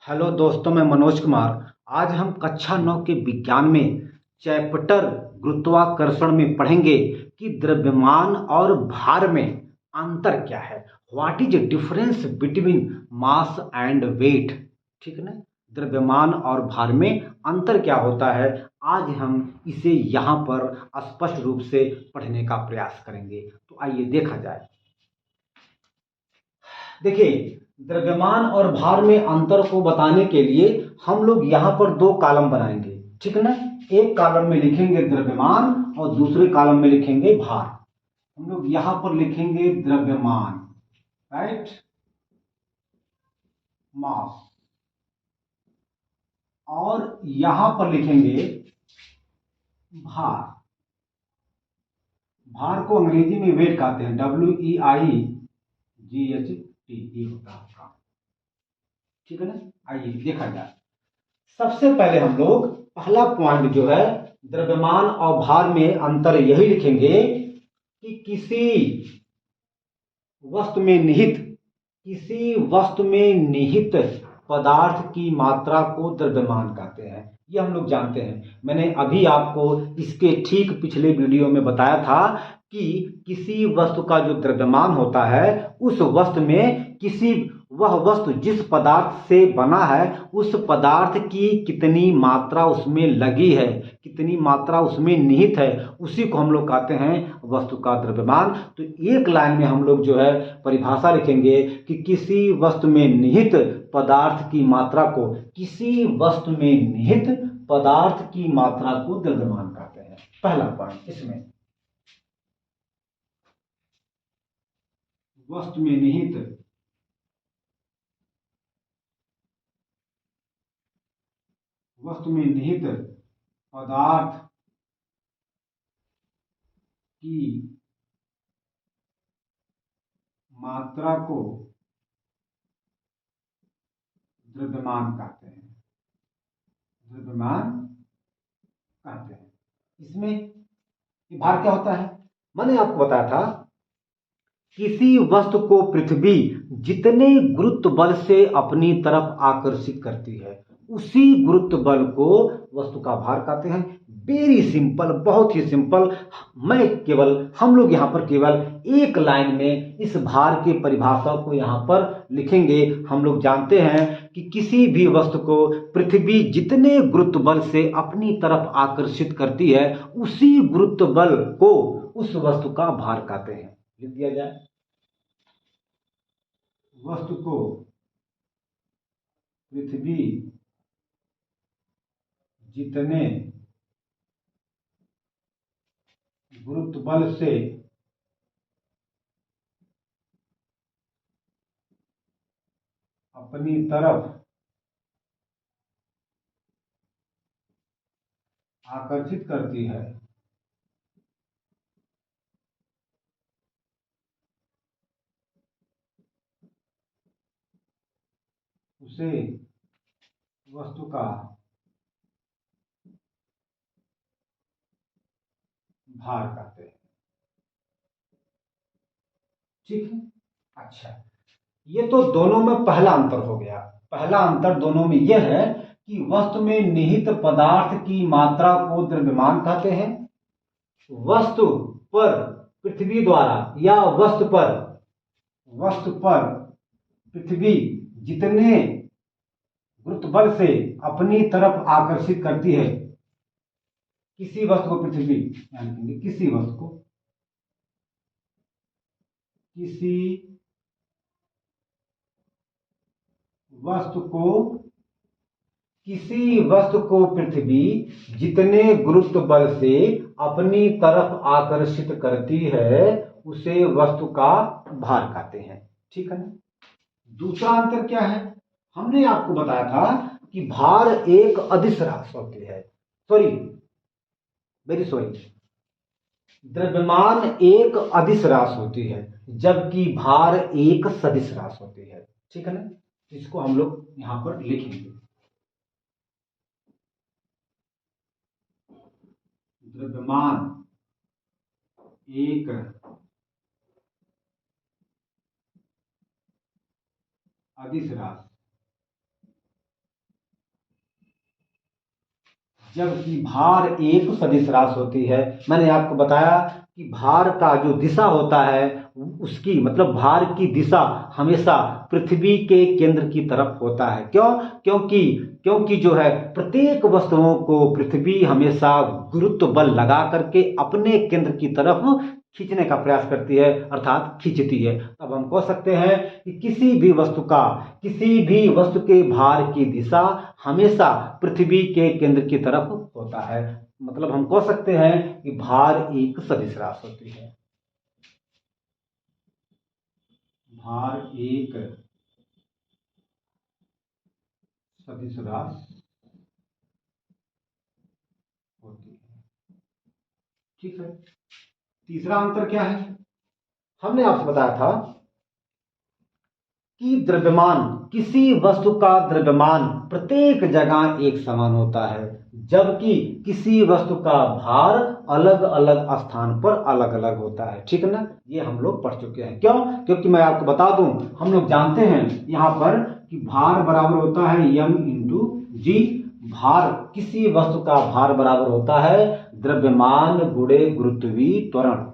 Hello दोस्तों, मैं मनोज कुमार। आज हम कक्षा 9 के विज्ञान में चैप्टर गुरुत्वाकर्षण में पढ़ेंगे कि द्रव्यमान और भार में अंतर क्या है। What is difference between mass and weight. ठीक है ना। द्रव्यमान और भार में अंतर क्या होता है, आज हम इसे यहाँ पर स्पष्ट रूप से पढ़ने का प्रयास करेंगे। तो आइए देखा जाए। देखिए, द्रव्यमान और भार में अंतर को बताने के लिए हम लोग यहाँ पर दो कॉलम बनाएंगे। ठीक है ना। एक कॉलम में लिखेंगे द्रव्यमान और दूसरे कॉलम में लिखेंगे भार। हम लोग यहाँ पर लिखेंगे द्रव्यमान, राइट, मास, और यहाँ पर लिखेंगे भार। भार को अंग्रेजी में वेट कहते हैं, WEIGHT, ये होता है आपका। ठीक है ना। आइए देखा जाए। सबसे पहले हम लोग पहला पॉइंट जो है, द्रव्यमान और भार में अंतर यही लिखेंगे कि किसी वस्तु में निहित पदार्थ की मात्रा को द्रव्यमान कहते हैं। ये हम लोग जानते हैं। मैंने अभी आपको इसके ठीक पिछले वीडियो में बताया था कि किसी वस्तु का जो द्रव्यमान होता है, उस वस्तु में वह वस्तु जिस पदार्थ से बना है उस पदार्थ की कितनी मात्रा उसमें लगी है, कितनी मात्रा उसमें निहित है, उसी को हम लोग कहते हैं वस्तु का द्रव्यमान। तो एक लाइन में हम लोग जो है परिभाषा लिखेंगे कि किसी वस्तु में निहित पदार्थ की मात्रा को, किसी वस्तु में निहित पदार्थ की मात्रा को द्रव्यमान कहते हैं। पहला पॉइंट इसमें, वस्तु में निहित पदार्थ की मात्रा को द्रव्यमान कहते हैं। इसमें भार क्या होता है, मैंने आपको बताया था, किसी वस्तु को पृथ्वी जितने गुरुत्व बल से अपनी तरफ आकर्षित करती है, उसी गुरुत्व बल को वस्तु का भार कहते हैं। वेरी सिंपल, बहुत ही सिंपल। हम लोग यहाँ पर केवल एक लाइन में इस भार के परिभाषा को यहाँ पर लिखेंगे। हम लोग जानते हैं कि किसी भी वस्तु को पृथ्वी जितने गुरुत्व बल से अपनी तरफ आकर्षित करती है, उसी गुरुत्व बल को उस वस्तु का भार कहते हैं। लिख दिया जाए, वस्तु को पृथ्वी जितने गुरुत्व बल से अपनी तरफ आकर्षित करती है, उसे वस्तु का भार कहते हैं। ठीक है। अच्छा, ये तो दोनों में पहला अंतर हो गया। पहला अंतर दोनों में यह है कि वस्तु में निहित पदार्थ की मात्रा को द्रव्यमान कहते हैं। वस्तु पर पृथ्वी द्वारा या वस्तु पर पृथ्वी जितने गुरुत्व बल से अपनी तरफ आकर्षित करती है, किसी वस्तु को पृथ्वी, यानी किसी वस्तु को पृथ्वी जितने गुरुत्व बल से अपनी तरफ आकर्षित करती है, उसे वस्तु का भार कहते हैं। ठीक है ना। दूसरा अंतर क्या है, हमने आपको बताया था कि भार एक अदिश राशि होती है। वेरी सॉरी, द्रव्यमान एक अदिश राशि होती है, जबकि भार एक सदिश राशि होती है। ठीक है ना। इसको हम लोग यहां पर लिखेंगे, द्रव्यमान एक अदिश राशि जबकि भार एक सदिश राशि होती है। मैंने आपको बताया कि भार का जो दिशा होता है उसकी मतलब भार की दिशा हमेशा पृथ्वी के केंद्र की तरफ होता है। क्यों? क्योंकि जो है प्रत्येक वस्तुओं को पृथ्वी हमेशा गुरुत्व बल लगा करके अपने केंद्र की तरफ खींचने का प्रयास करती है, अर्थात खींचती है। तब हम कह सकते हैं कि किसी भी वस्तु के भार की दिशा हमेशा पृथ्वी के केंद्र की तरफ होता है। मतलब हम कह सकते हैं कि भार एक सदिश राशि होती है। भार एक सदिश राशि होती है। ठीक है। तीसरा अंतर क्या है? हमने आपसे बताया था कि द्रव्यमान, किसी वस्तु का द्रव्यमान प्रत्येक जगह एक समान होता है, जबकि किसी वस्तु का भार अलग अलग स्थान पर अलग अलग होता है। ठीक है ना? ये हम लोग पढ़ चुके हैं। क्यों? क्योंकि मैं आपको बता दूं, हम लोग जानते हैं यहाँ पर कि भार बराबर होता है m इंटू जी। भार, किसी वस्तु का भार बराबर होता है द्रव्यमान गुणे गुरुत्वीय त्वरण।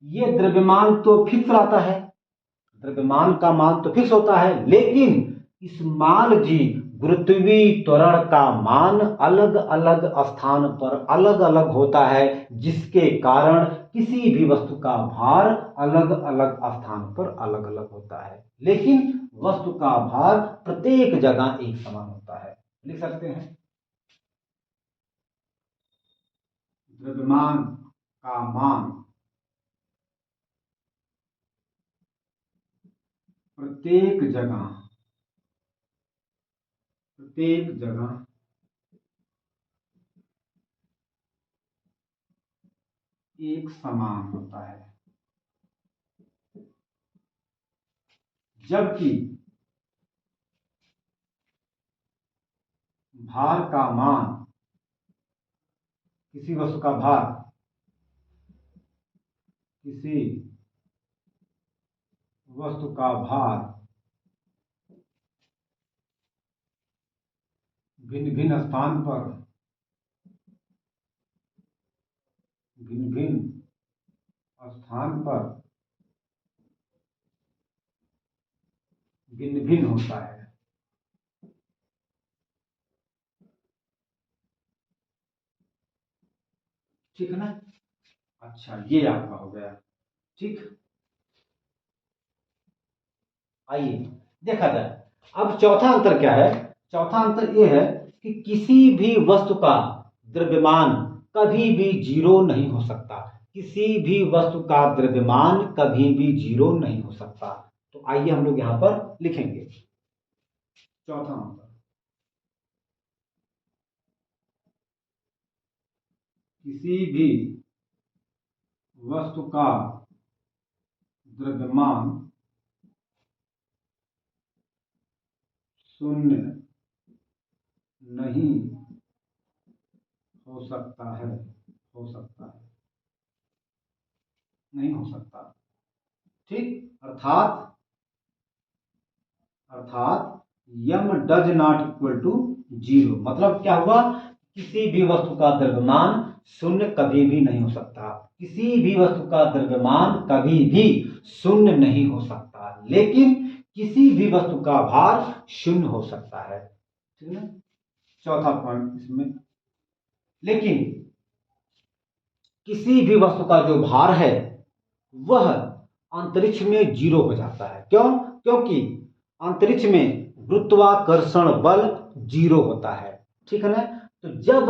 ये द्रव्यमान तो फिक्स रहता है, द्रव्यमान का मान तो फिक्स होता है, लेकिन इस मान जी गुरुत्वीय त्वरण का मान अलग अलग स्थान पर अलग अलग होता है, जिसके कारण किसी भी वस्तु का भार अलग अलग स्थान पर अलग अलग होता है, लेकिन वस्तु का भार प्रत्येक जगह एक समान होता है। लिख सकते हैं द्रव्यमान का मान प्रत्येक जगह एक समान होता है, जबकि भार का मान, किसी वस्तु का भार किसी वस्तु का भार भिन्न भिन्न स्थान पर भिन्न भिन्न होता है। ठीक है ना? अच्छा, ये आपका हो गया। ठीक, आइए देखा जाए अब चौथा अंतर क्या है। चौथा अंतर यह है कि किसी भी वस्तु का द्रव्यमान कभी भी जीरो नहीं हो सकता। किसी भी वस्तु का द्रव्यमान कभी भी जीरो नहीं हो सकता। तो आइए हम लोग यहां पर लिखेंगे चौथा अंतर। किसी भी वस्तु का द्रव्यमान शून्य नहीं हो सकता है, नहीं हो सकता। ठीक, अर्थात यम does not equal to zero. मतलब क्या हुआ? किसी भी वस्तु का द्रव्यमान शून्य कभी भी नहीं हो सकता। किसी भी वस्तु का द्रव्यमान कभी भी शून्य नहीं हो सकता, लेकिन किसी भी वस्तु का भार शून्य हो सकता है। ठीक है? चौथा पॉइंट इसमें, लेकिन किसी भी वस्तु का जो भार है वह अंतरिक्ष में जीरो हो जाता है। क्यों? क्योंकि अंतरिक्ष में गुरुत्वाकर्षण बल जीरो होता है। ठीक है ना? तो जब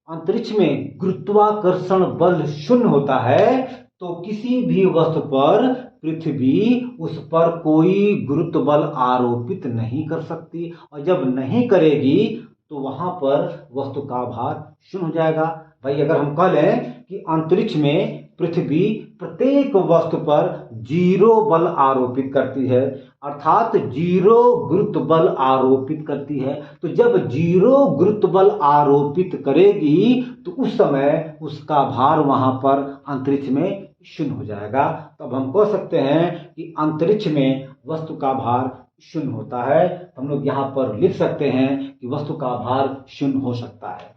अंतरिक्ष में गुरुत्वाकर्षण बल शून्य होता है तो किसी भी वस्तु पर पृथ्वी उस पर कोई गुरुत्व बल आरोपित नहीं कर सकती, और जब नहीं करेगी तो वहां पर वस्तु का भार शून्य हो जाएगा। भाई अगर हम कह लें कि अंतरिक्ष में पृथ्वी प्रत्येक वस्तु पर जीरो बल आरोपित करती है, अर्थात जीरो गुरुत्व बल आरोपित करती है, तो जब जीरो गुरुत्व बल आरोपित करेगी तो उस समय उसका भार वहां पर अंतरिक्ष में शून्य हो जाएगा। तब हम कह सकते हैं कि अंतरिक्ष में वस्तु का भार शून्य होता है। हम लोग यहाँ पर लिख सकते हैं कि वस्तु का भार शून्य हो सकता है।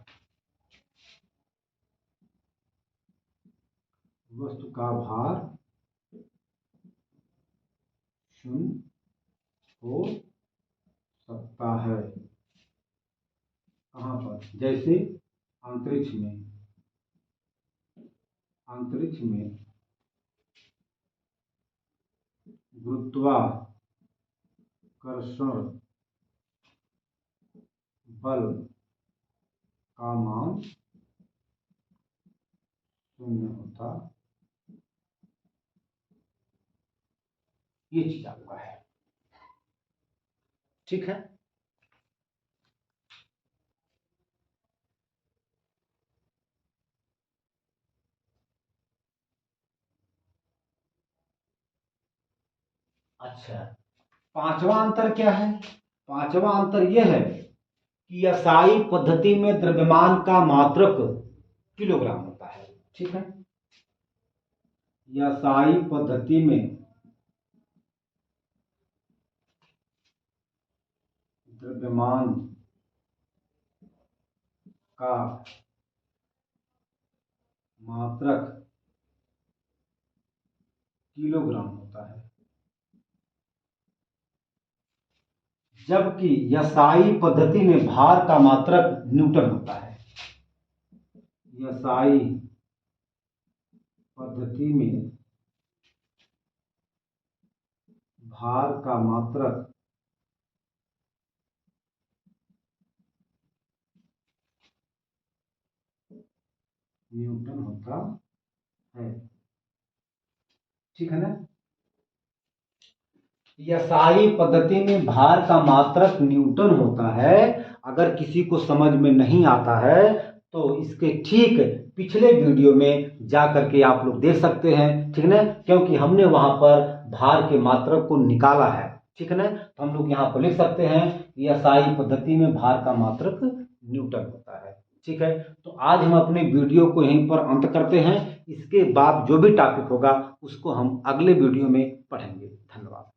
वस्तु का भार शून्य हो सकता है। कहाँ पर? जैसे अंतरिक्ष में गुरुत्वाकर्षण बल का मान शून्य होता। ये चीज आपका है, ठीक है। अच्छा, पांचवा अंतर क्या है? पांचवा अंतर यह है कि SI पद्धति में द्रव्यमान का मात्रक किलोग्राम होता है, ठीक है। SI पद्धति में द्रव्यमान का मात्रक किलोग्राम होता है, जबकि SI पद्धति में भार का मात्रक न्यूटन होता है। SI पद्धति में भार का मात्रक न्यूटन होता है, ठीक है ना। SI पद्धति में भार का मात्रक न्यूटन होता है। अगर किसी को समझ में नहीं आता है तो इसके ठीक पिछले वीडियो में जा करके आप लोग देख सकते हैं, ठीक है ना, क्योंकि हमने वहां पर भार के मात्रक को निकाला है, ठीक है ना। तो हम लोग यहाँ पर लिख सकते हैं SI पद्धति में भार का मात्रक न्यूटन होता है, ठीक है। तो आज हम अपने वीडियो को यहीं पर अंत करते हैं। इसके बाद जो भी टॉपिक होगा उसको हम अगले वीडियो में पढ़ेंगे। धन्यवाद।